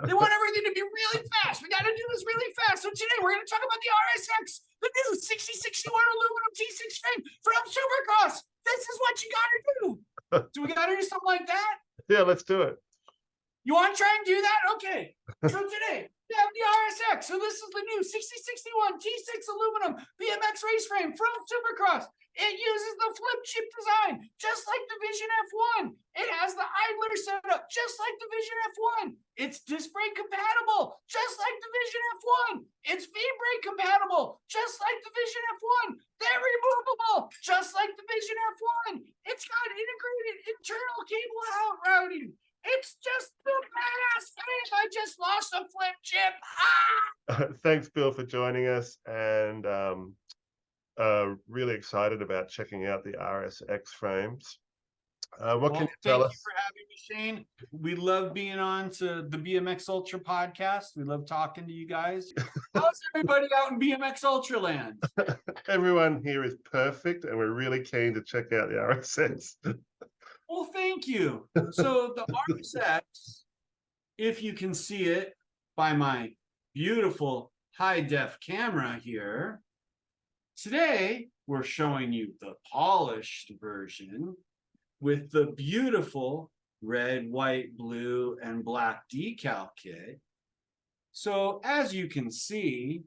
They want everything to be really fast. We got to do this really fast. So today we're going to talk about the RSX, the new 6061 aluminum T6 frame from Supercross. This is what you got to do. Do we got to do something like that? Yeah, let's do it. You want to try and do that? Okay. So today we have the RSX. So this is the new 6061 T6 aluminum BMX race frame from Supercross. It uses the flip chip design, just like the Vision F1. It has the idler setup, just like the Vision F1. It's disc brake compatible, just like the Vision F1. It's V-brake compatible, just like the Vision F1. They're removable, just like the Vision F1. It's got integrated internal cable out routing. It's just the best. I just lost a flip chip. Thanks, Bill, for joining us, and really excited about checking out the RSX frames. What can you tell us? Thank you for having me, Shane. We love being on to the BMX Ultra podcast. We love talking to you guys. How's everybody out in BMX Ultra land? Everyone here is perfect, and we're really keen to check out the RSX. Well, thank you. So the RSX, if you can see it by my beautiful high-def camera here, today we're showing you the polished version with the beautiful red, white, blue, and black decal kit. So as you can see,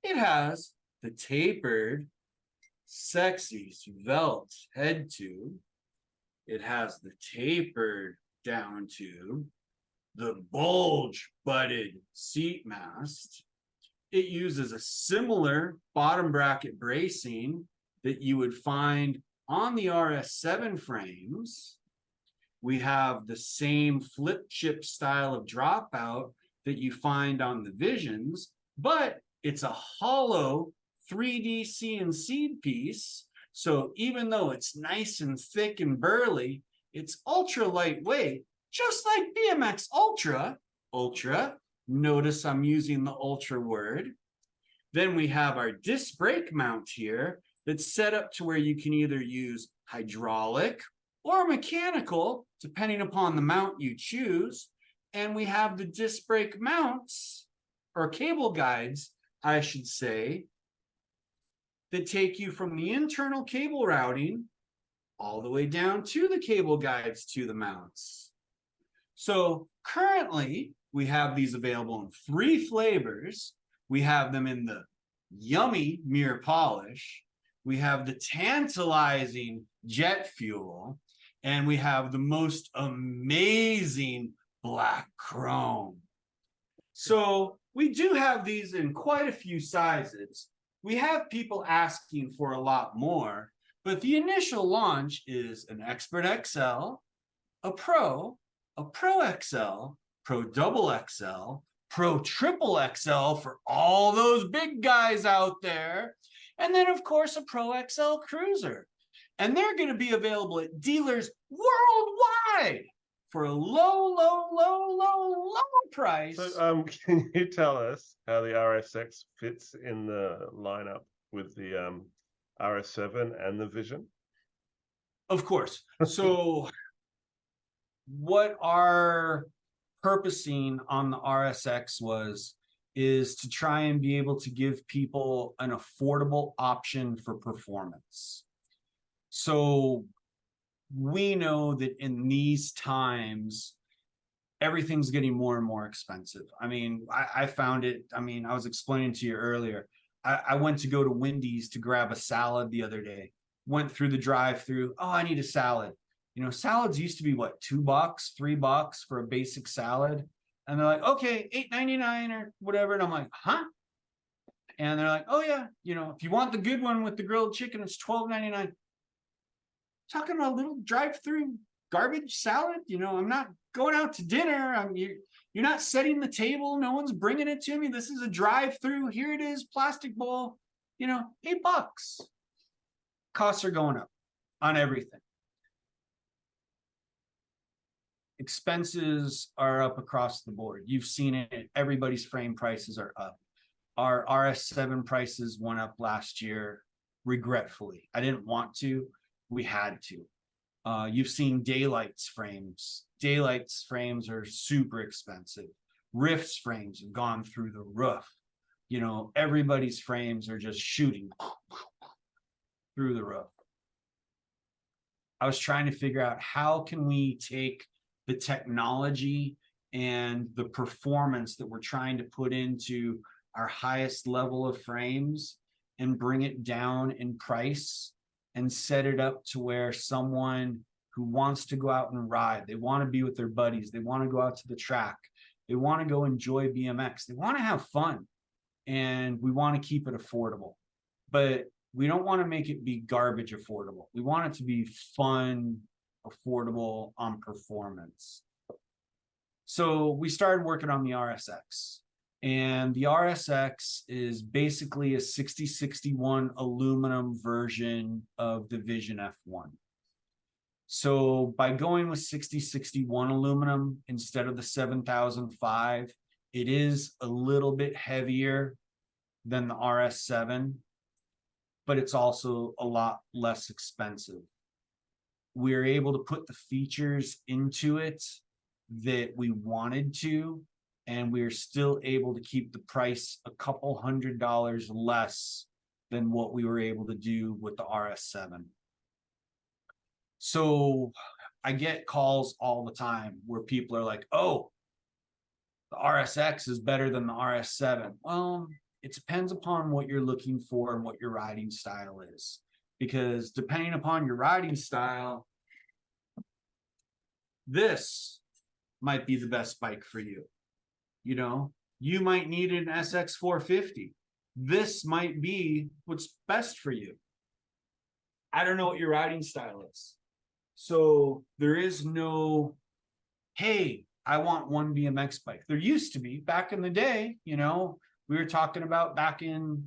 it has the tapered, sexy svelte head tube. It has the tapered down tube, the bulge butted seat mast. It uses a similar bottom bracket bracing that you would find on the RS7 frames. We have the same flip chip style of dropout that you find on the Visions, but it's a hollow 3D CNC piece. So even though it's nice and thick and burly, it's ultra lightweight, just like BMX Ultra. Notice I'm using the ultra word. Then we have our disc brake mount here that's set up to where you can either use hydraulic or mechanical, depending upon the mount you choose. And we have the disc brake mounts, or cable guides, I should say, that take you from the internal cable routing all the way down to the cable guides to the mounts. So currently, we have these available in 3 flavors. We have them in the yummy mirror polish. We have the tantalizing jet fuel. And we have the most amazing black chrome. So we do have these in quite a few sizes. We have people asking for a lot more, but the initial launch is an Expert XL, a Pro XL, Pro Double XL, Pro Triple XL for all those big guys out there, and then of course a Pro XL Cruiser. And they're going to be available at dealers worldwide for a low price. So, can you tell us how the RSX fits in the lineup with the RS7 and the Vision? Of course. So what our purposing on the RSX is to try and be able to give people an affordable option for performance. So we know that in these times, everything's getting more and more expensive. I mean, I found it, I was explaining to you earlier, I went to go to Wendy's to grab a salad the other day, went through the drive-through, oh, I need a salad. You know, salads used to be what, $2, $3 for a basic salad? And they're like, okay, $8.99 or whatever. And I'm like, huh? And they're like, oh yeah, you know, if you want the good one with the grilled chicken, it's $12.99. Talking about a little drive-through garbage salad. You know, I'm not going out to dinner. You're not setting the table. No one's bringing it to me. This is a drive-through. Here it is, plastic bowl. You know, $8. Costs are going up on everything. Expenses are up across the board. You've seen it. Everybody's frame prices are up. Our RS7 prices went up last year, regretfully. I didn't want to. We had to. You've seen Daylight's frames. Daylight's frames are super expensive. Rift's frames have gone through the roof. You know, everybody's frames are just shooting through the roof. I was trying to figure out how can we take the technology and the performance that we're trying to put into our highest level of frames and bring it down in price and set it up to where someone who wants to go out and ride, they want to be with their buddies, they want to go out to the track, they want to go enjoy BMX, they want to have fun, and we want to keep it affordable. But we don't want to make it be garbage affordable. We want it to be fun, affordable on performance. So we started working on the RSX. And the RSX is basically a 6061 aluminum version of the Vision F1. So by going with 6061 aluminum instead of the 7005, it is a little bit heavier than the RS7, but it's also a lot less expensive. We're able to put the features into it that we wanted to, and we're still able to keep the price a couple $100 less than what we were able to do with the RS7. So I get calls all the time where people are like, oh, the RSX is better than the RS7. Well, it depends upon what you're looking for and what your riding style is. Because depending upon your riding style, this might be the best bike for you. You know, you might need an SX 450. This might be what's best for you. I don't know what your riding style is. So there is no, hey, I want one BMX bike. There used to be back in the day, you know, we were talking about back in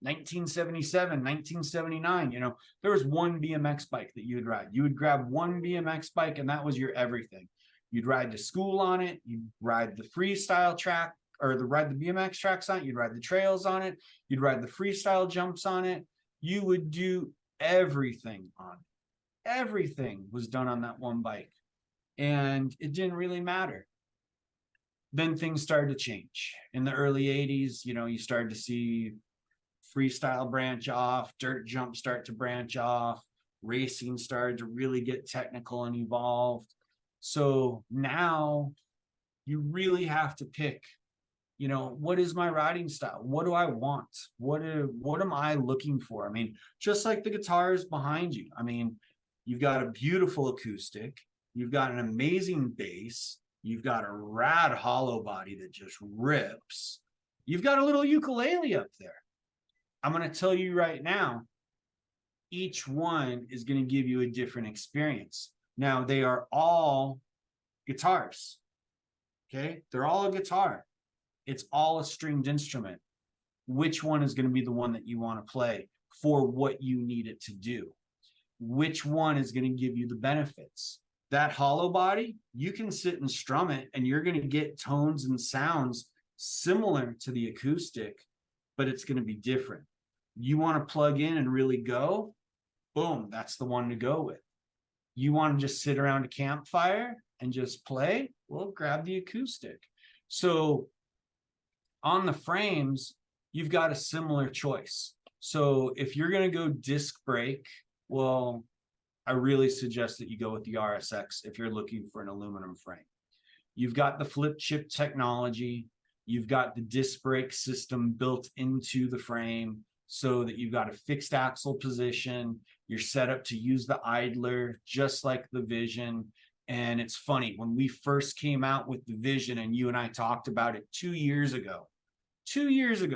1977, 1979, you know, there was one BMX bike that you would ride. You would grab one BMX bike and that was your everything. You'd ride to school on it. You'd ride the freestyle track or ride the BMX tracks on it. You'd ride the trails on it. You'd ride the freestyle jumps on it. You would do everything on it. Everything was done on that one bike. And it didn't really matter. Then things started to change. In the early 80s, you know, you started to see freestyle branch off, dirt jump start to branch off, racing started to really get technical and evolved. So now you really have to pick, you know, what is my riding style? What do I want? What am I looking for? I mean, just like the guitars behind you. I mean, you've got a beautiful acoustic. You've got an amazing bass. You've got a rad hollow body that just rips. You've got a little ukulele up there. I'm going to tell you right now, each one is going to give you a different experience. Now, they are all guitars, okay? They're all a guitar. It's all a stringed instrument. Which one is going to be the one that you want to play for what you need it to do? Which one is going to give you the benefits? That hollow body, you can sit and strum it, and you're going to get tones and sounds similar to the acoustic, but it's going to be different. You want to plug in and really go? Boom, that's the one to go with. You want to just sit around a campfire and just play? Well, grab the acoustic. So on the frames, you've got a similar choice. So if you're going to go disc brake, well, I really suggest that you go with the RSX if you're looking for an aluminum frame. You've got the flip chip technology. You've got the disc brake system built into the frame so that you've got a fixed axle position. You're set up to use the idler just like the Vision. And it's funny, when we first came out with the Vision and you and I talked about it 2 years ago,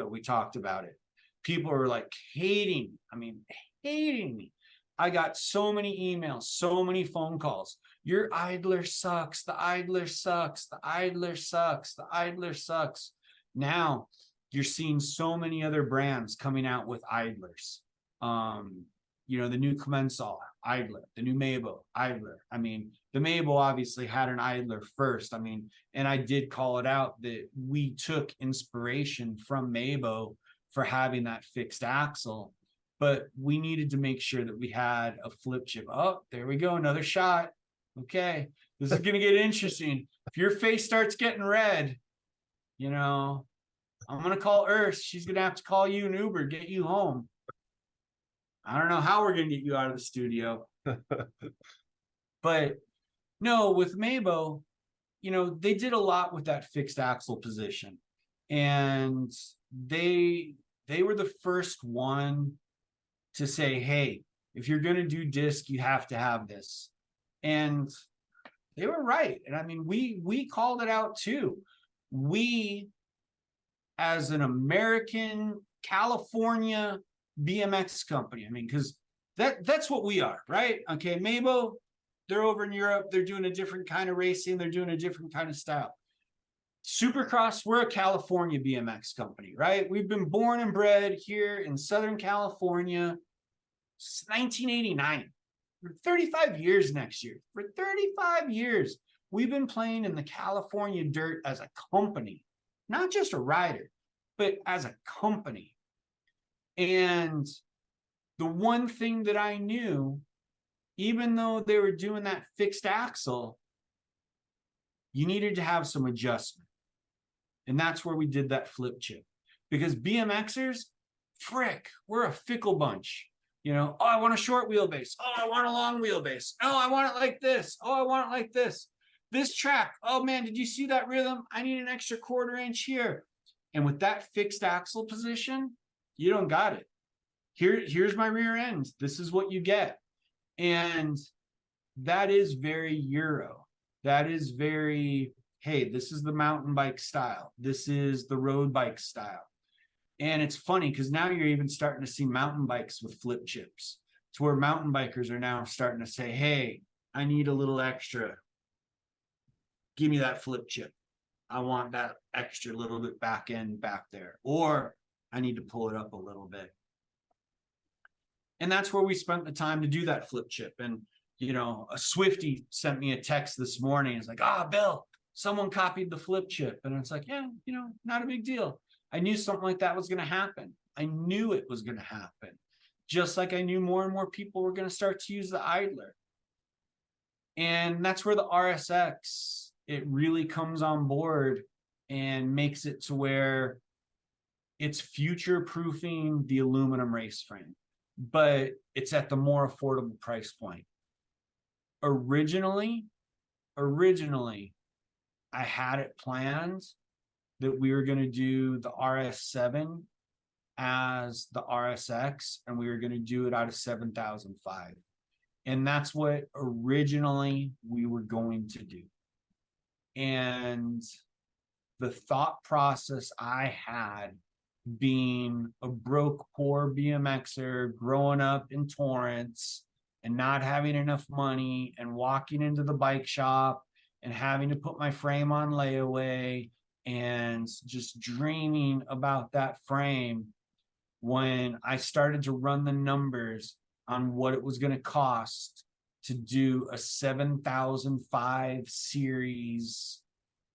we talked about it. People were like hating me. I got so many emails, so many phone calls. Your idler sucks. The idler sucks. The idler sucks. The idler sucks. Now you're seeing so many other brands coming out with idlers. You know, the new Commensal idler, the new Mabo idler. I mean, the Mabo obviously had an idler first. I mean, and I did call it out that we took inspiration from Mabo for having that fixed axle. but we needed to make sure that we had a flip chip. Oh, there we go, another shot. Okay, this is gonna get interesting. If your face starts getting red, you know, I'm gonna call Earth. She's gonna have to call you an Uber, get you home. I don't know how we're gonna get you out of the studio. But no, with Mabo, they did a lot with that fixed axle position. And they were the first one to say, hey, if you're gonna do disc, you have to have this. And they were right. And I mean, we called it out too. We, as an American California BMX company, I mean, because that's what we are, right? Okay, Mabo, they're over in Europe, they're doing a different kind of racing, they're doing a different kind of style. Supercross, we're a California BMX company, right? We've been born and bred here in Southern California since 1989. For 35 years next year. For 35 years, we've been playing in the California dirt as a company, not just a rider, but as a company. And the one thing that I knew, even though they were doing that fixed axle, you needed to have some adjustment. And that's where we did that flip chip. Because BMXers, frick, we're a fickle bunch. Oh, I want a short wheelbase. Oh, I want a long wheelbase. Oh, I want it like this. Oh, I want it like this. This track. Oh man, did you see that rhythm? I need an extra 1/4 inch here. And with that fixed axle position, you don't got it. Here's my rear end. This is what you get. And that is very Euro. That is very, hey, this is the mountain bike style. This is the road bike style. And it's funny because now you're even starting to see mountain bikes with flip chips, to where mountain bikers are now starting to say, hey, I need a little extra. Give me that flip chip. I want that extra little bit back there. Or I need to pull it up a little bit. And that's where we spent the time to do that flip chip. And, a Swiftie sent me a text this morning. It's like, Bill, someone copied the flip chip. And it's like, yeah, not a big deal. I knew something like that was going to happen. I knew it was going to happen. Just like I knew more and more people were going to start to use the idler. And that's where the RSX, it really comes on board and makes it to where it's future-proofing the aluminum race frame, but it's at the more affordable price point. Originally, I had it planned that we were going to do the RS7 as the RSX, and we were going to do it out of 7005. And that's what originally we were going to do. And the thought process I had, being a broke, poor BMXer, growing up in Torrance and not having enough money and walking into the bike shop and having to put my frame on layaway and just dreaming about that frame, when I started to run the numbers on what it was going to cost to do a 7005 series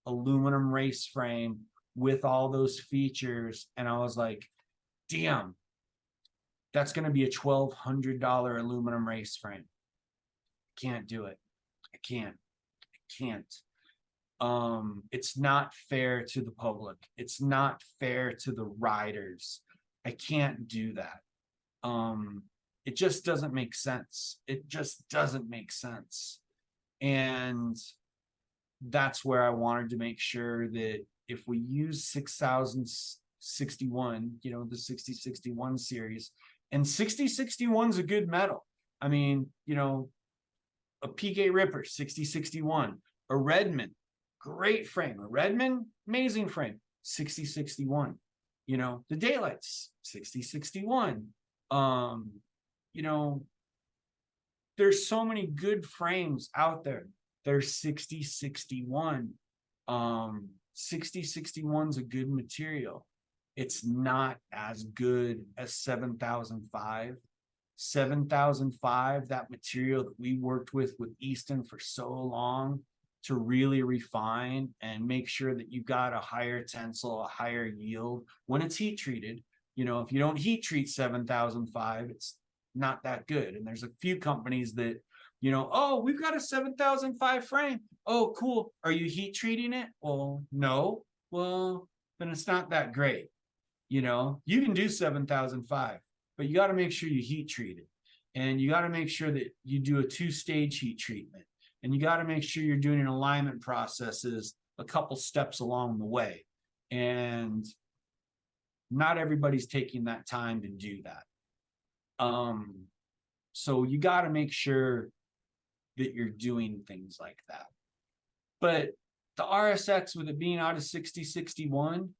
aluminum race frame with all those features, and I was like, damn, that's going to be a $1,200 aluminum race frame. Can't do it. I can't. It's not fair to the public. It's not fair to the riders. I can't do that. It just doesn't make sense. It just doesn't make sense. And that's where I wanted to make sure that if we use 6061, the 6061 series, and 6061 is a good metal. I mean, a PK Ripper, 6061, a Redmond, great frame. A Redmond, amazing frame, 6061. The Daylights, 6061. There's so many good frames out there. There's 6061. 6061 is a good material. It's not as good as 7005. 7005, that material that we worked with Easton for so long to really refine and make sure that you got a higher tensile, a higher yield when it's heat treated, You know, if you don't heat treat 7005, it's not that good. And there's a few companies that, you know, oh, we've got a 7005 frame. Oh, cool. Are you heat treating it? Well, no. Well, then it's not that great. You know, you can do 7005, but you got to make sure you heat treat it. And you got to make sure that you do a 2-stage heat treatment. And you got to make sure you're doing an alignment processes a couple steps along the way. And not everybody's taking that time to do that. So you got to make sure that you're doing things like that. But the RSX, with it being out of 6061,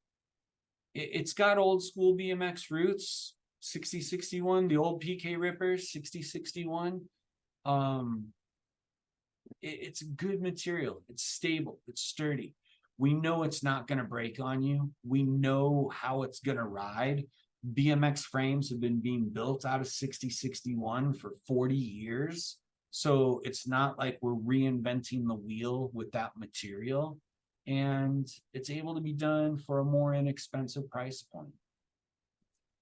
it's got old school BMX roots. 6061, the old PK Rippers, 6061. It's good material. It's stable. It's sturdy. We know it's not going to break on you. We know how it's going to ride. BMX frames have been being built out of 6061 for 40 years. So it's not like we're reinventing the wheel with that material. And it's able to be done for a more inexpensive price point.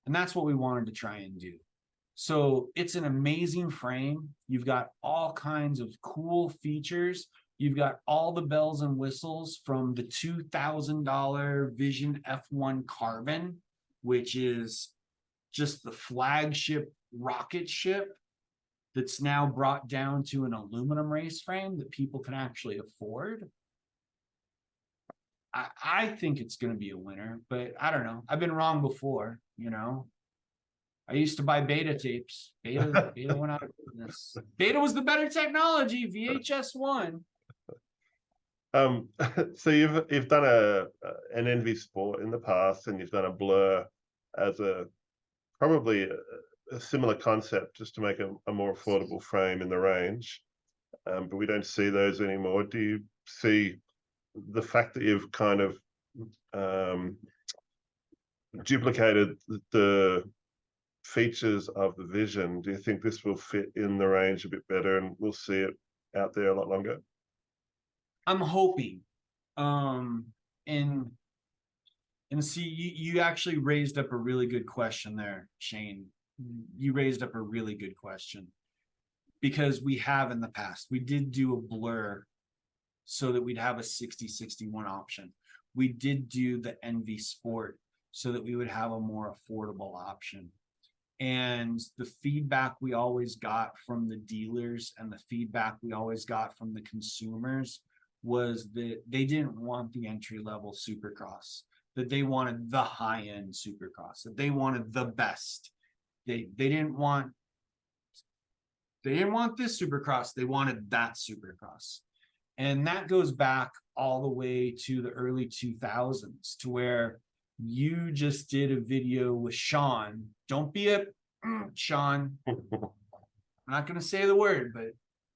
And that's what we wanted to try and do. So it's an amazing frame. You've got all kinds of cool features. You've got all the bells and whistles from the $2,000 Vision F1 Carbon, which is just the flagship rocket ship that's now brought down to an aluminum race frame that people can actually afford. I think it's going to be a winner, but I don't know. I've been wrong before, you know. I used to buy beta tapes. Beta went out of business. Beta was the better technology. VHS won. So you've done an Envy Sport in the past, and you've done a Blur as probably a similar concept, just to make a more affordable frame in the range. But we don't see those anymore. Do you see the fact that you've kind of duplicated the features of the Vision? Do you think this will fit in the range a bit better, and we'll see it out there a lot longer? I'm hoping. And see, you actually raised up a really good question there, Shane. You raised up a really good question, because we have in the past, we did do a Blur so that we'd have a 6061 option. We did do the Envy Sport so that we would have a more affordable option. And the feedback we always got from the dealers and the feedback we always got from the consumers was that they didn't want the entry-level Supercross, that they wanted the high-end Supercross, that they wanted the best. They didn't want this Supercross, they wanted that Supercross. And that goes back all the way to the early 2000s, to where you just did a video with Sean. Don't be a Sean. I'm not going to say the word, but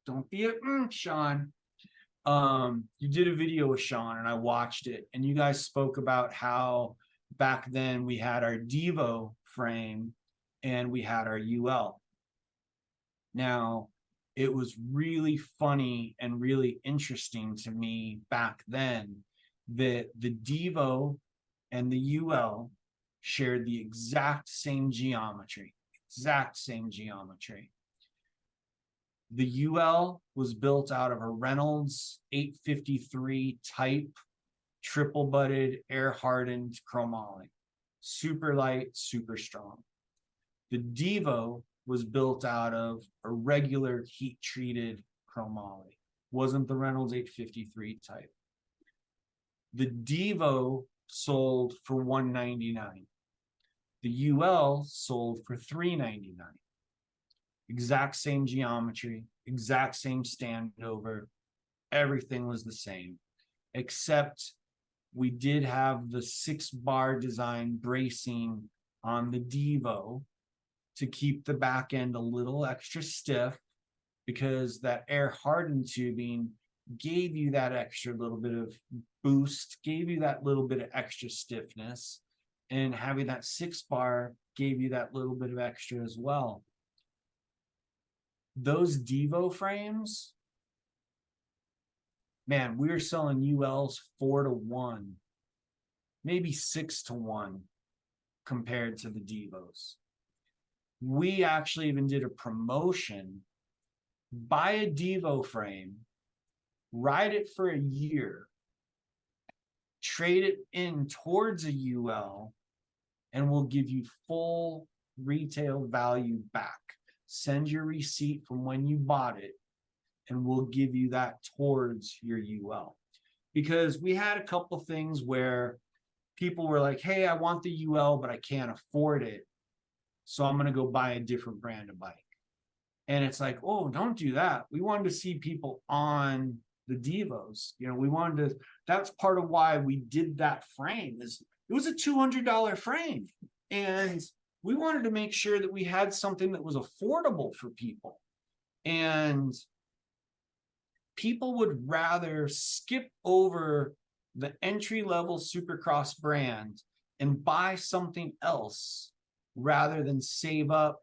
don't be a Sean. You did a video with Sean, and I watched it, and you guys spoke about how back then we had our Devo frame and we had our UL. Now, it was really funny and really interesting to me back then that the Devo and the UL shared the exact same geometry. The UL was built out of a Reynolds 853 type triple butted air hardened chromoly. Super light, super strong. The Devo was built out of a regular heat treated chromoly. Wasn't the Reynolds 853 type. The Devo sold for $199. The UL sold for $399. Exact same geometry, exact same standover. Everything was the same, except we did have the 6-bar design bracing on the Devo to keep the back end a little extra stiff, because that air hardened tubing gave you that extra little bit of boost, gave you that little bit of extra stiffness, and having that 6-bar gave you that little bit of extra as well. Those Devo frames, man, we were selling ULs 4-1, maybe 6-1, compared to the Devos. We actually even did a promotion: buy a Devo frame, ride it for a year, trade it in towards a UL, and we'll give you full retail value back. Send your receipt from when you bought it, and we'll give you that towards your UL. Because we had a couple things where people were like, hey, I want the UL, but I can't afford it, so I'm going to go buy a different brand of bike. And it's like, oh, don't do that. We wanted to see people on the Devos. You know, we wanted to, that's part of why we did that frame. Is it was a $200 frame. And we wanted to make sure that we had something that was affordable for people. And people would rather skip over the entry-level Supercross brand and buy something else rather than save up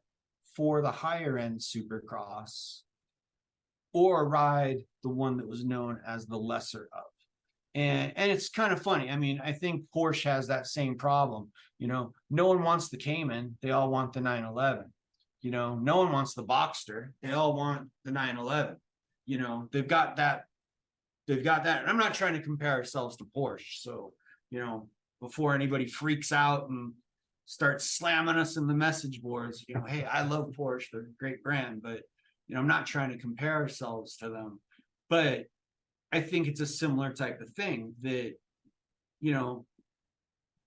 for the higher end Supercross or ride the one that was known as the lesser of. And it's kind of funny. I mean, I think Porsche has that same problem. You know, no one wants the Cayman. They all want the 911. You know, no one wants the Boxster. They all want the 911. You know, they've got that. And I'm not trying to compare ourselves to Porsche. So, you know, before anybody freaks out and starts slamming us in the message boards, you know, hey, I love Porsche. They're a great brand, but, you know, I'm not trying to compare ourselves to them. But I think it's a similar type of thing that, you know,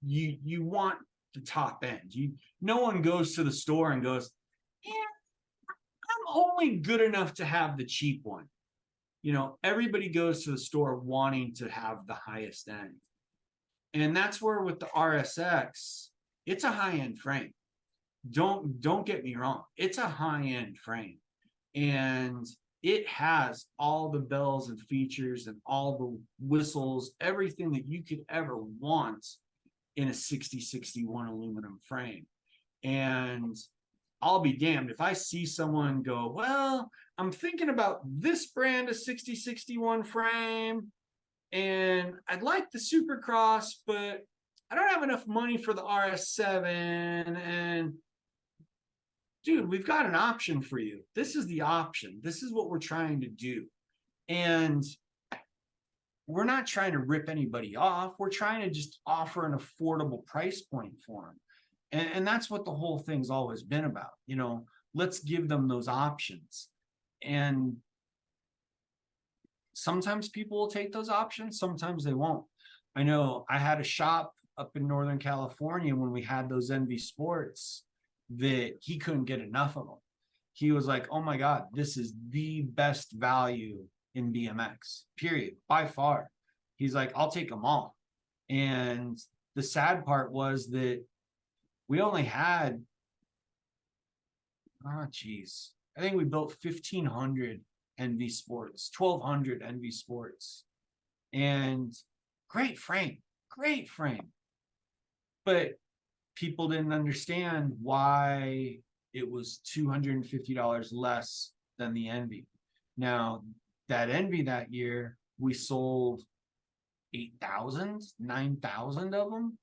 you want the top end. No one goes to the store and goes, yeah, I'm only good enough to have the cheap one. You know, everybody goes to the store wanting to have the highest end. And that's where with the RSX, it's a high-end frame. Don't get me wrong. It's a high-end frame. And it has all the bells and features and all the whistles, everything that you could ever want in a 6061 aluminum frame. And I'll be damned if I see someone go, well, I'm thinking about this brand of 6061 frame, and I'd like the Supercross, but I don't have enough money for the RS7. And dude, we've got an option for you. This is the option. This is what we're trying to do. And we're not trying to rip anybody off. We're trying to just offer an affordable price point for them. And that's what the whole thing's always been about. You know, let's give them those options. And sometimes people will take those options, sometimes they won't. I know I had a shop up in Northern California when we had those NV Sports that he couldn't get enough of them. He was like, oh my God, this is the best value in BMX, period, by far. He's like, I'll take them all. And the sad part was that we only had, I think we built 1,500 NV Sports, 1,200 NV Sports. And great frame. But people didn't understand why it was $250 less than the Envy. Now, that Envy that year, we sold 8,000, 9,000 of them.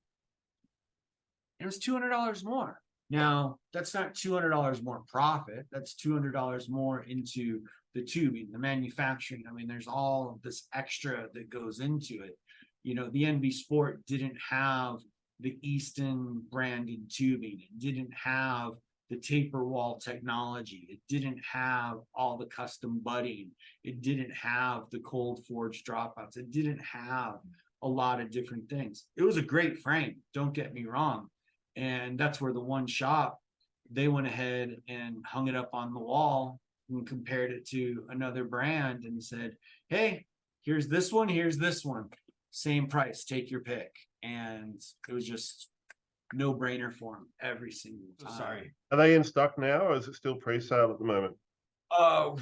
It was $200 more. Now, that's not $200 more profit. That's $200 more into the tubing, the manufacturing. I mean, there's all of this extra that goes into it. You know, the NV Sport didn't have the Easton branded tubing. It didn't have the taper wall technology. It didn't have all the custom budding. It didn't have the cold forged dropouts. It didn't have a lot of different things. It was a great frame, don't get me wrong. And that's where the one shop, they went ahead and hung it up on the wall and compared it to another brand and said, hey, here's this one, same price, take your pick. And it was just no brainer for them every single time. Sorry. Are they in stock now, or is it still pre-sale at the moment?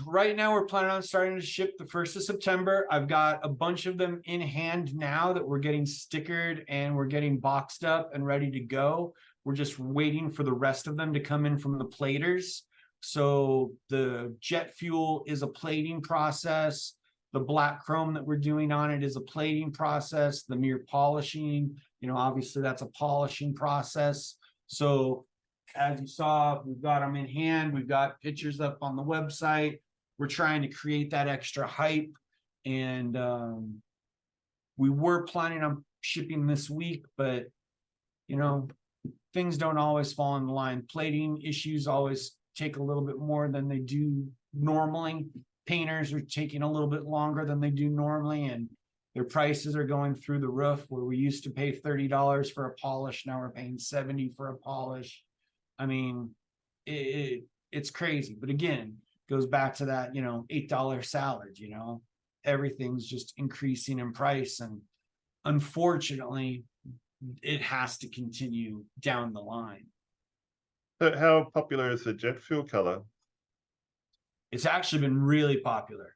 Right now we're planning on starting to ship the 1st of September. I've got a bunch of them in hand now that we're getting stickered and we're getting boxed up and ready to go. We're just waiting for the rest of them to come in from the platers. So the jet fuel is a plating process. The black chrome that we're doing on it is a plating process. The mirror polishing, you know, obviously that's a polishing process. So as you saw, we've got them in hand. We've got pictures up on the website. We're trying to create that extra hype. And we were planning on shipping this week, but you know, things don't always fall in line. Plating issues always take a little bit more than they do normally. Painters are taking a little bit longer than they do normally, and their prices are going through the roof. Where we used to pay $30 for a polish, now we're paying $70 for a polish. I mean, it's crazy. But again, goes back to that, $8 salad, everything's just increasing in price. And unfortunately, it has to continue down the line. So how popular is the jet fuel color? It's actually been really popular.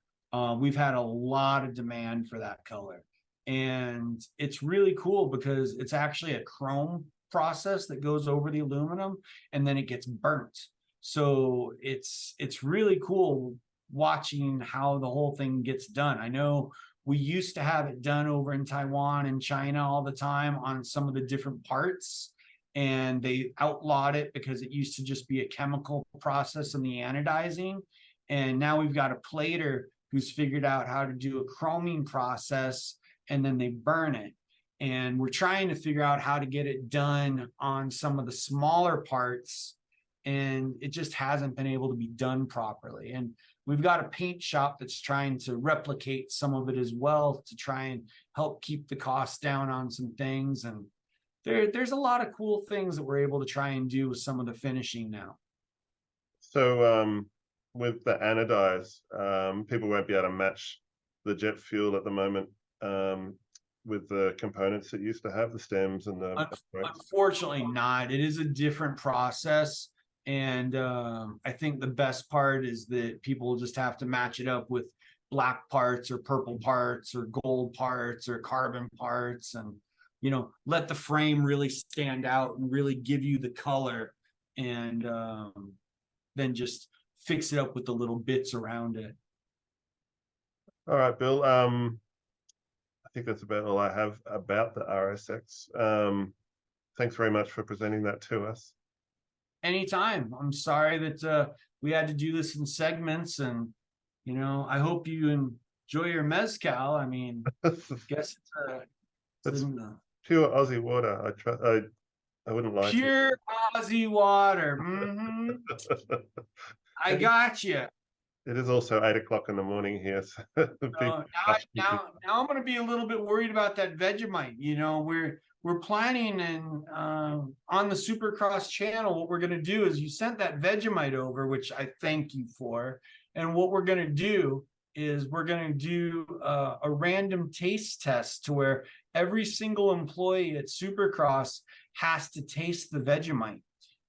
We've had a lot of demand for that color. And it's really cool because it's actually a chrome process that goes over the aluminum and then it gets burnt. So it's really cool watching how the whole thing gets done. I know we used to have it done over in Taiwan and China all the time on some of the different parts, and they outlawed it because it used to just be a chemical process in the anodizing. And now we've got a plater who's figured out how to do a chroming process, and then they burn it. And we're trying to figure out how to get it done on some of the smaller parts, and it just hasn't been able to be done properly. And we've got a paint shop that's trying to replicate some of it as well to try and help keep the costs down on some things. And there's a lot of cool things that we're able to try and do with some of the finishing now. So with the anodize, people won't be able to match the jet fuel at the moment with the components that used to have the stems and the unfortunately not. It is a different process. And I think the best part is that people just have to match it up with black parts or purple parts or gold parts or carbon parts, and let the frame really stand out and really give you the color, and then just fix it up with the little bits around it. All right, Bill. I think that's about all I have about the RSX. Thanks very much for presenting that to us. Anytime. I'm sorry that we had to do this in segments, and I hope you enjoy your mezcal. I mean, I guess it's pure Aussie water. I wouldn't lie to you. Pure Aussie water. Mm-hmm. I got you. It is also 8 o'clock in the morning here. So now I'm going to be a little bit worried about that Vegemite. We're planning, and on the Supercross channel, what we're going to do is you sent that Vegemite over, which I thank you for. And what we're going to do is we're going to do a random taste test to where every single employee at Supercross has to taste the Vegemite.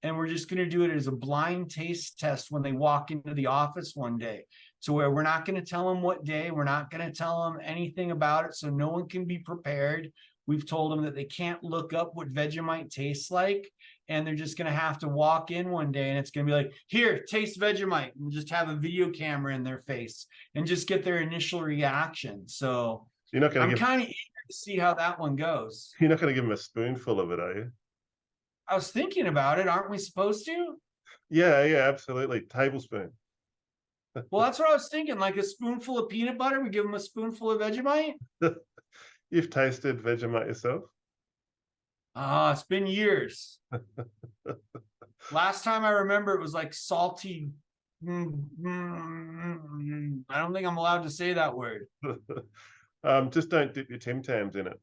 And we're just going to do it as a blind taste test when they walk into the office one day, to where we're not going to tell them what day. We're not going to tell them anything about it, so no one can be prepared. We've told them that they can't look up what Vegemite tastes like, and they're just going to have to walk in one day, and it's going to be like, here, taste Vegemite, and just have a video camera in their face and just get their initial reaction. So I'm kind of eager to see how that one goes. You're not going to give them a spoonful of it, are you? I was thinking about it. Aren't we supposed to? Yeah, absolutely. Tablespoon. Well, that's what I was thinking. Like a spoonful of peanut butter. We give them a spoonful of Vegemite. You've tasted Vegemite yourself? It's been years. Last time I remember, it was like salty. I don't think I'm allowed to say that word. Just don't dip your Tim Tams in it.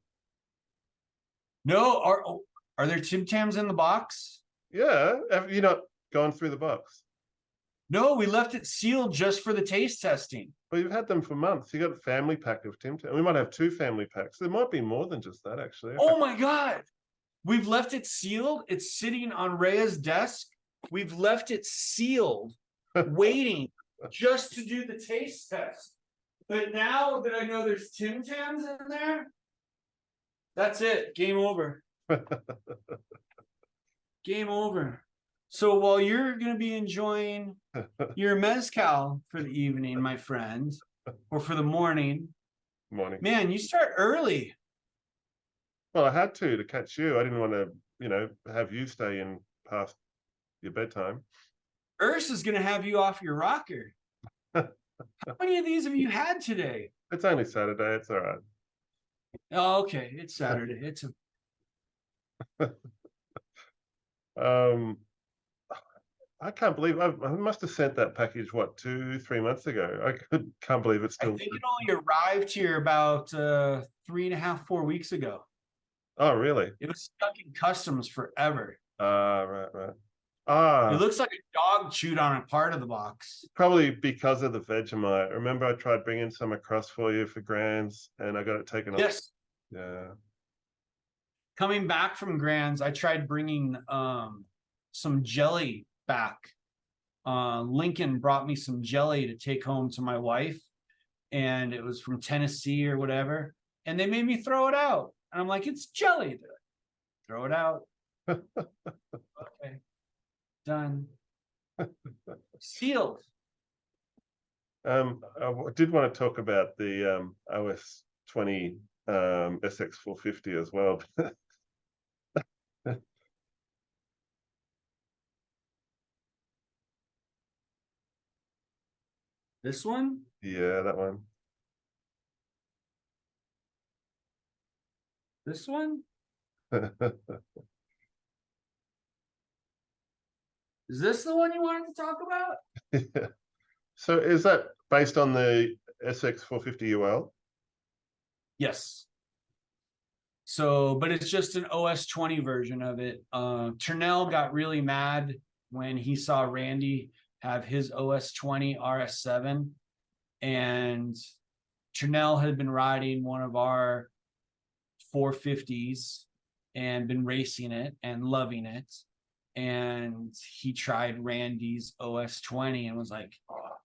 No, are there Tim Tams in the box? Yeah. Have you not gone through the box? No, we left it sealed just for the taste testing. Well, you've had them for months. You got a family pack of Tim Tams. We might have 2 family packs. There might be more than just that, actually. Oh my God. We've left it sealed. It's sitting on Rhea's desk. We've left it sealed, waiting just to do the taste test. But now that I know there's Tim Tams in there, that's it. Game over. Game over. So while you're going to be enjoying your mezcal for the evening, my friend, or for the morning, man, you start early. Well, I had to catch you. I didn't want to have you stay in past your bedtime. Urs is gonna have you off your rocker. How many of these have you had today? It's only Saturday. It's all right. Oh, okay. It's Saturday. It's a Um, I can't believe I must have sent that package, what, 2, 3 months ago. Can't believe it's I still. think it only arrived here about 3.5, 4 weeks ago. Oh, really? It was stuck in customs forever. Right. It Ah, looks like a dog chewed on a part of the box. probably because of the Vegemite. Remember, I tried bringing some across for you for Grands, and I got it taken off. Yes. Yeah. Coming back from Grands, I tried bringing some jelly back. Lincoln brought me some jelly to take home to my wife, and it was from Tennessee or whatever. And they made me throw it out. And I'm like, it's jelly. They're like, throw it out. Okay. Done. Sealed. I did want to talk about the OS 20 SX 450 as well. This one? Yeah, that one. This one? Is this the one you wanted to talk about? Yeah. So is that based on the SX 450 UL? Yes. So, but it's just an OS 20 version of it. Turnell got really mad when he saw Randy have his OS 20 RS7, and Turnell had been riding one of our 450s and been racing it and loving it. And he tried Randy's OS 20 and was like, oh,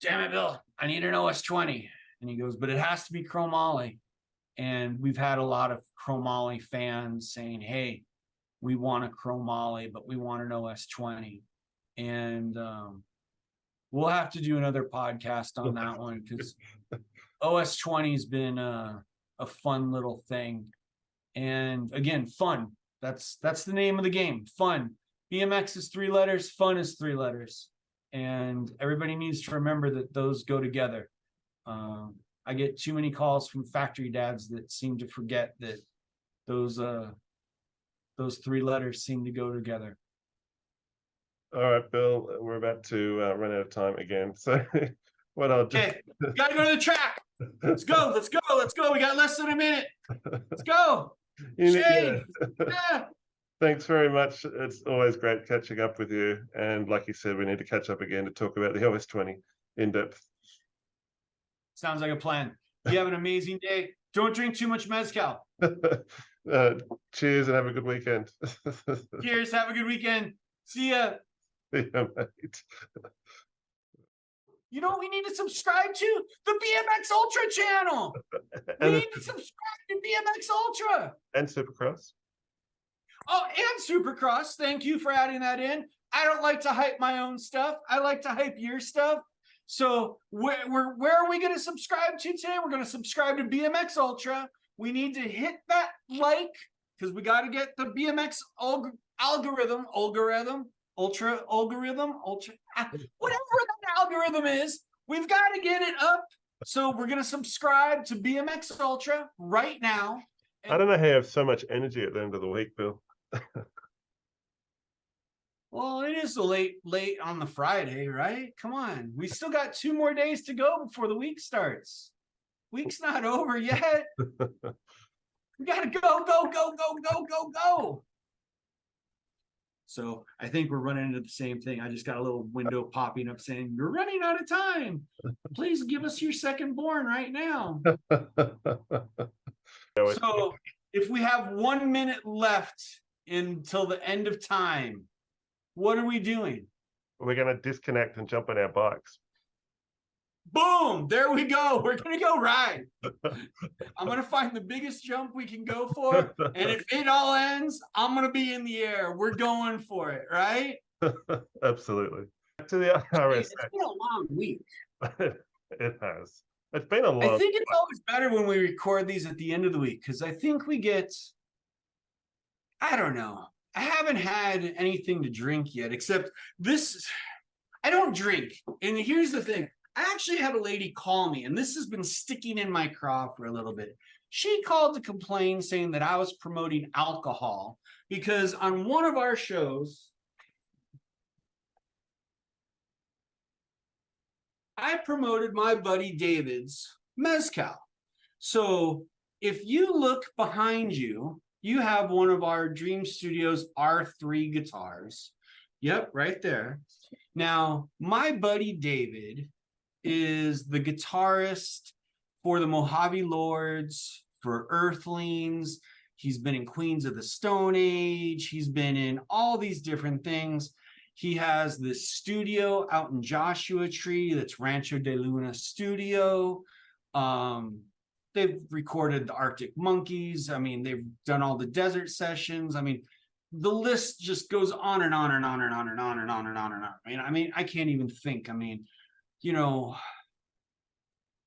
damn it, Bill, I need an OS 20. And he goes, but it has to be chromoly. And we've had a lot of chromoly fans saying, hey, we want a chromoly, but we want an OS 20. And we'll have to do another podcast on that one, because OS 20 has been a fun little thing. And again, fun. That's the name of the game. Fun. BMX is 3 letters. Fun is 3 letters. And everybody needs to remember that those go together. I get too many calls from factory dads that seem to forget that those 3 letters seem to go together. All right, Bill, we're about to run out of time again. So what I'll do. Okay, gotta go to the track. Let's go. Let's go. Let's go. We got less than a minute. Let's go. Shane. Yeah. Thanks very much. It's always great catching up with you. And like you said, we need to catch up again to talk about the OS 20 in depth. Sounds like a plan. You have an amazing day. Don't drink too much mezcal. Cheers and have a good weekend. Cheers. Have a good weekend. See ya. Yeah, mate. You know what we need to subscribe to? The BMX Ultra channel. We need to subscribe to BMX Ultra. And Supercross. Oh, and Supercross. Thank you for adding that in. I don't like to hype my own stuff. I like to hype your stuff. So where are we going to subscribe to today? We're going to subscribe to BMX Ultra. We need to hit that like, because we got to get the BMX algorithm, ultra, whatever that algorithm is. We've got to get it up. So we're going to subscribe to BMX Ultra right now. I don't know how you have so much energy at the end of the week, Bill. Well, it is late on the Friday, right? Come on. We still got 2 more days to go before the week starts. Week's not over yet. We got to go. So I think we're running into the same thing. I just got a little window popping up saying, you're running out of time. Please give us your second born right now. So if we have 1 minute left until the end of time, what are we doing? We're going to disconnect and jump on our bikes. Boom! There we go. We're going to go ride. I'm going to find the biggest jump we can go for. And if it all ends, I'm going to be in the air. We're going for it, right? Absolutely. To the RSX. It's been a long week. It has. It's been a long I think it's always better when we record these at the end of the week, because I think we get I don't know. I haven't had anything to drink yet, except this. I don't drink. And here's the thing. I actually had a lady call me, and this has been sticking in my craw for a little bit. She called to complain saying that I was promoting alcohol because on one of our shows, I promoted my buddy David's mezcal. So if you look behind you, you have one of our Dream Studios R3 guitars. Yep, right there. Now, my buddy David is the guitarist for the Mojave Lords, for Earthlings. He's been in Queens of the Stone Age. He's been in all these different things. He has this studio out in Joshua Tree that's Rancho de Luna Studio. They've recorded the Arctic Monkeys. I mean, they've done all the desert sessions. I mean, the list just goes on and on and on and on and on and on and on and on. I mean, I can't even think. I mean, you know,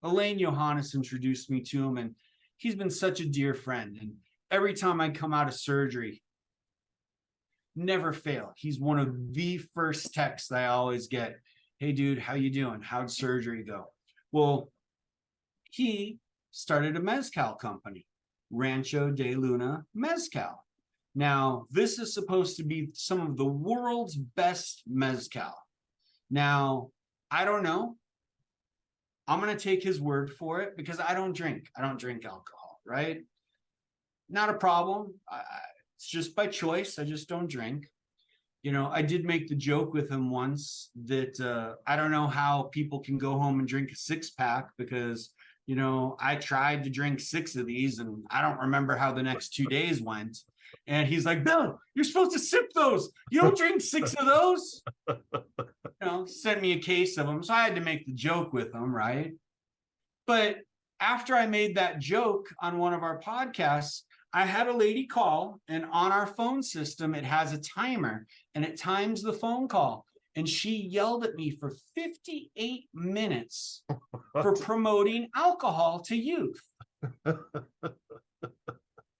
Elaine Johannes introduced me to him, and he's been such a dear friend. And every time I come out of surgery, never fail. He's one of the first texts I always get. Hey, dude, how you doing? How'd surgery go? Well, he started a mezcal company, Rancho de Luna Mezcal. Now, this is supposed to be some of the world's best mezcal. Now, I don't know. I'm going to take his word for it because I don't drink. I don't drink alcohol, right? Not a problem. It's just by choice. I just don't drink. You know, I did make the joke with him once that I don't know how people can go home and drink a 6-pack because, you know, I tried to drink 6 of these and I don't remember how the next 2 days went. And he's like, Bill, you're supposed to sip those. You don't drink 6 of those. You know, sent me a case of them. So I had to make the joke with him, right? But after I made that joke on one of our podcasts, I had a lady call, and on our phone system, it has a timer and it times the phone call. And she yelled at me for 58 minutes for promoting alcohol to youth.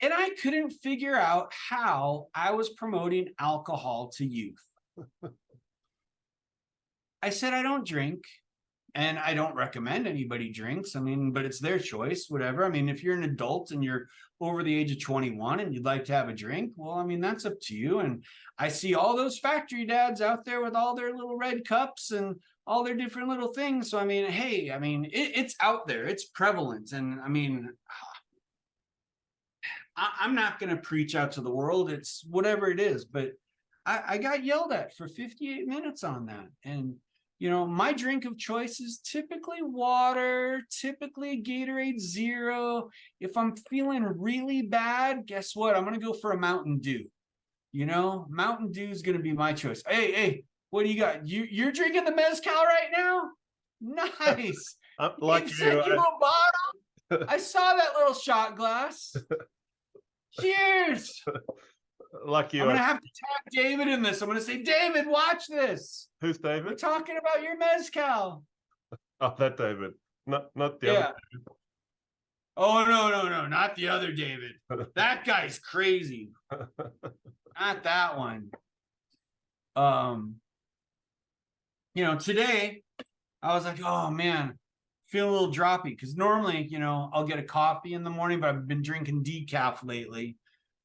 And I couldn't figure out how I was promoting alcohol to youth. I said, I don't drink. And I don't recommend anybody drinks. I mean, but it's their choice, whatever. I mean, if you're an adult and you're over the age of 21 and you'd like to have a drink, well, I mean, that's up to you. And I see all those factory dads out there with all their little red cups and all their different little things. So, I mean, hey, I mean, it's out there. It's prevalent. And I mean, I'm not going to preach out to the world. It's whatever it is. But I got yelled at for 58 minutes on that. And you know, my drink of choice is typically water, typically Gatorade Zero. If I'm feeling really bad, guess what? I'm going to go for a Mountain Dew. You know, Mountain Dew is going to be my choice. Hey, what do you got? You're drinking the mezcal right now? Nice. Like you, little bottle. I saw that little shot glass. Cheers. Like you. I'm going to have to tag David in this. I'm going to say, David, watch this. Who's David? We're talking about your mezcal. Oh, that David. Not the other David. Oh, no, not the other David. That guy's crazy. Not that one. You know, today I was like, oh man, feeling a little droppy because normally, you know, I'll get a coffee in the morning, but I've been drinking decaf lately.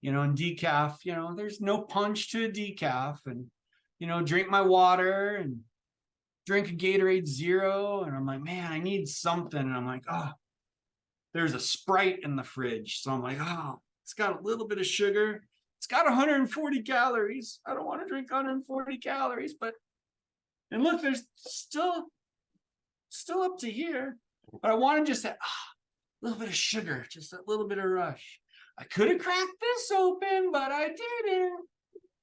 You know, and decaf, you know, there's no punch to a decaf, and you know, drink my water and drink a Gatorade Zero. And I'm like, man, I need something. And I'm like, oh, there's a Sprite in the fridge. So I'm like, oh, it's got a little bit of sugar. It's got 140 calories. I don't want to drink 140 calories, but, and look, there's still up to here, but I want to just a little bit of sugar, just a little bit of rush. I could have cracked this open, but I didn't.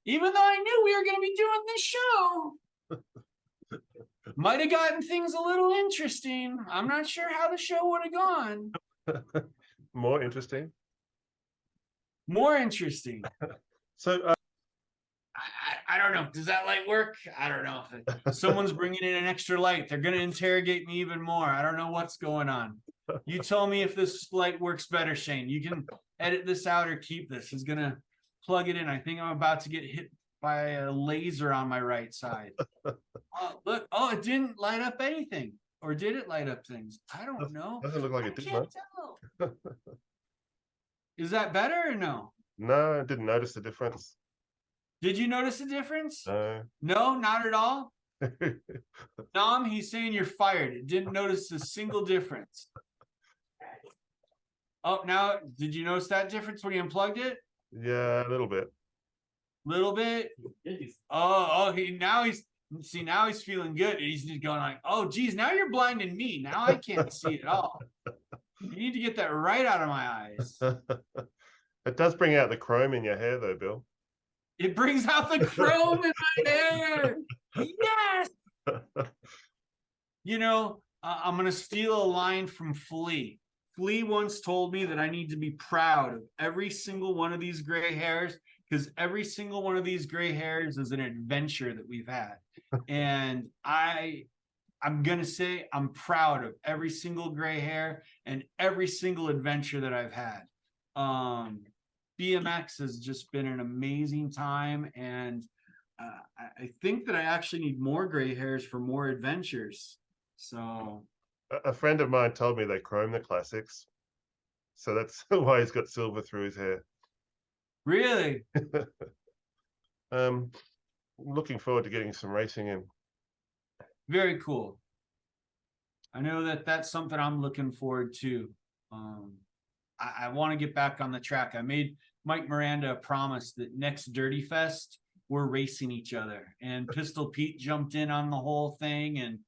Even though I knew we were going to be doing this show. Might have gotten things a little interesting. I'm not sure how the show would have gone. More interesting? More interesting. So, I don't know. Does that light work? I don't know. If someone's bringing in an extra light, they're going to interrogate me even more. I don't know what's going on. You tell me if this light works better, Shane. You can edit this out or keep this. It's going to plug it in. I think I'm about to get hit by a laser on my right side. Look, oh, it didn't light up anything. Or did it light up things? I don't know. Doesn't look like I it did, can't mate. tell. Is that better or no? No, I didn't notice the difference. Did you notice a difference? No. No, not at all. Nom, he's saying you're fired. It didn't notice a single difference. Oh, now, did you notice that difference when you unplugged it? Yeah, a little bit. Little bit. Oh, now he's feeling good. He's just going like, oh, geez, now you're blinding me. Now I can't see it all. You need to get that right out of my eyes. It does bring out the chrome in your hair, though, Bill. It brings out the chrome in my hair. Yes. You know, I'm going to steal a line from Flea. Flea once told me that I need to be proud of every single one of these gray hairs because every single one of these gray hairs is an adventure that we've had. And I'm going to say I'm proud of every single gray hair and every single adventure that I've had. BMX has just been an amazing time. And I think that I actually need more gray hairs for more adventures. So A friend of mine told me they chrome the classics. So that's why he's got silver through his hair. really? Looking forward to getting some racing in. Very cool. I know that that's something I'm looking forward to. I want to get back on the track. I made Mike Miranda a promise that next Dirty Fest, we're racing each other. And Pistol Pete jumped in on the whole thing. And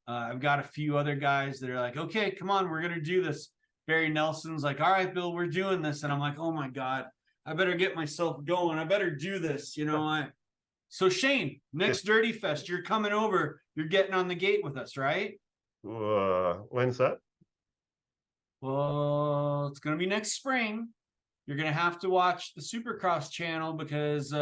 I've got a few other guys that are like, okay, come on, we're going to do this. Barry Nelson's like, all right, Bill, we're doing this. And I'm like, oh my God, I better get myself going. I better do this. You know, So Shane, next Dirty Fest, you're coming over. You're getting on the gate with us, right? When's that? Well, it's going to be next spring. You're going to have to watch the Supercross channel because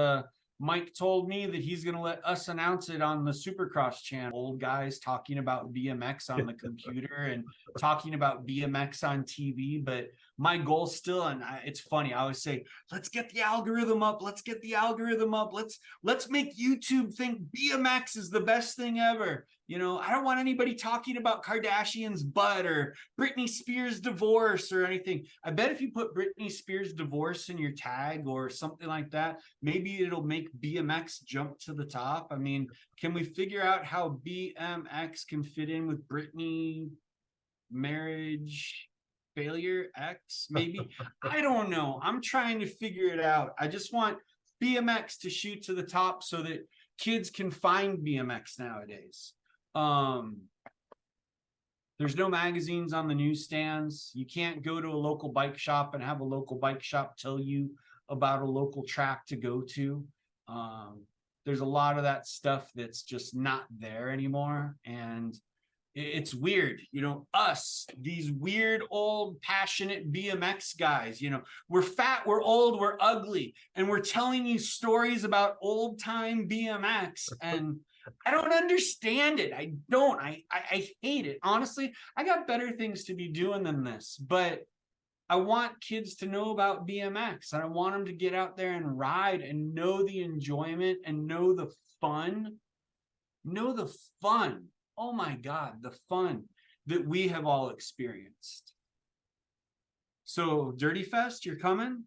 Mike told me that he's going to let us announce it on the Supercross channel. Old guys talking about BMX on the computer and talking about BMX on TV. But my goal still, and it's funny, I always say, let's get the algorithm up. Let's get the algorithm up. Let's make YouTube think BMX is the best thing ever. You know, I don't want anybody talking about Kardashian's butt or Britney Spears' divorce or anything. I bet if you put Britney Spears' divorce in your tag or something like that, maybe it'll make BMX jump to the top. I mean, can we figure out how BMX can fit in with Britney marriage failure X? Maybe. I don't know. I'm trying to figure it out. I just want BMX to shoot to the top so that kids can find BMX nowadays. There's no magazines on the newsstands. You can't go to a local bike shop and have a local bike shop tell you about a local track to go to. There's a lot of that stuff that's just not there anymore. And it's weird, you know, us, these weird, old, passionate BMX guys, you know, we're fat, we're old, we're ugly, and we're telling you stories about old time BMX. And I don't understand it. I don't. I hate it. Honestly, I got better things to be doing than this. But I want kids to know about BMX. And I want them to get out there and ride and know the enjoyment and know the fun. Know the fun. Oh my God, the fun that we have all experienced. So, Dirty Fest, you're coming?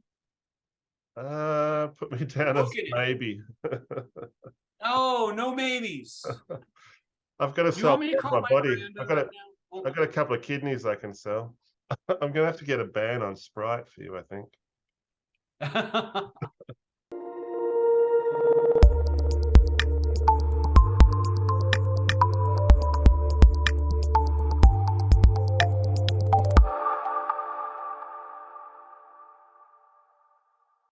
Put me down as maybe. Oh, no babies. I've got to You sell want me to call my body. Miranda I've got right now? I've got a couple of kidneys I can sell. I'm gonna have to get a ban on Sprite for you, I think.